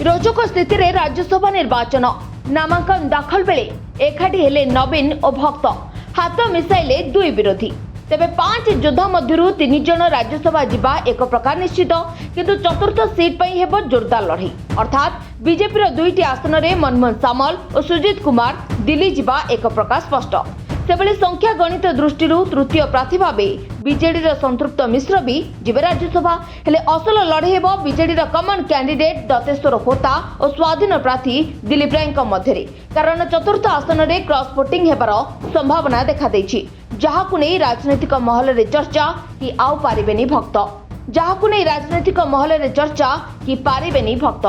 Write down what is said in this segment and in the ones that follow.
रोचक स्थिति रे राज्यसभा निर्वाचन नामांकन दाखल बेले एकाठी हेले नवीन और भक्त हाथ मिसाइले दुई विरोधी तेबे 5 योद्धा मध्यरु 3 जन राज्यसभा जिबा एक प्रकार निश्चित किंतु चतुर्थ सीट पई हेबो जोरदार लड़ाई अर्थात बीजेपी दुईटी आसन में मनमोहन सामल और सुजीत कुमार दिल्ली जिबा एक प्रकार स्पष्ट सेबले संख्या गणित दृष्टि तृतीय प्रार्थी भावे बीजेडी संतृप्त मिश्र भी जीवे राज्यसभा हेले असल लड़ाई हेबो बीजेडी कमन कैंडिडेट दतेश्वर होता और स्वाधीन प्रार्थी दिलीप राय मध्य कारण चतुर्थ आसन में क्रॉस वोटिंग हेबार संभावना देखा देछि जहाकु नै राजनीतिक महल रे चर्चा कि आउ पारिबेनी भक्त जहाकु नै राजनीतिक महल रे चर्चा कि पारिबेनी भक्त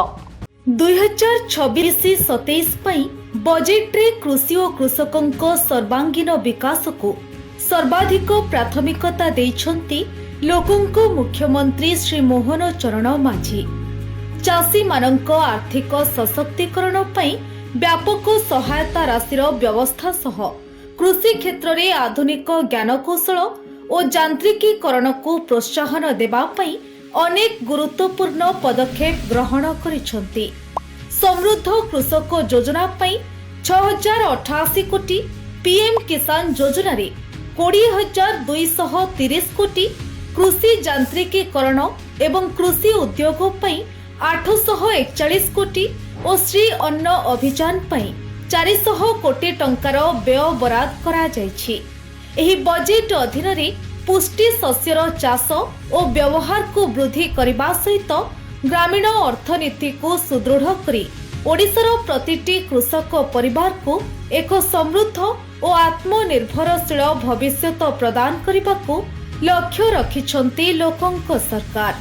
2026-27 पई बजेट रे कृषि और कृषकों सर्वांगीन विकास को सर्वाधिक प्राथमिकता देइछंती लोकंको मुख्यमंत्री श्री मोहन चरण माझी चाषी मानक आर्थिक सशक्तिकरण पई व्यापक सहायता राशिर व्यवस्था सह कृषि क्षेत्र में आधुनिक ज्ञानकौशल और यांत्रिकीकरण को प्रोत्साहन देबा पई अनेक गुरुत्वपूर्ण पदक्षेप ग्रहण करिसंती। समृद्ध कृषक योजना पई 6088 कोटी, पीएम किसान योजना रे 20230 कोटी, कृषि यांत्रिकीकरण एवं कृषि उद्योग पई 841 कोटी और श्री अन्न अभियान पई 400 कोटी टंकार व्यय बराद करा जायछि। एही बजेट अधीन रे पुष्टि शस्यर चाष और व्यवहार को वृद्धि करने सहित ग्रामीण अर्थनीति को सुदृढ़ करी ओडिशार प्रतिटी कृषक परिवार को एक समृद्ध और आत्मनिर्भरशील भविष्य प्रदान करने को लक्ष्य रखिछंती लोकंक सरकार।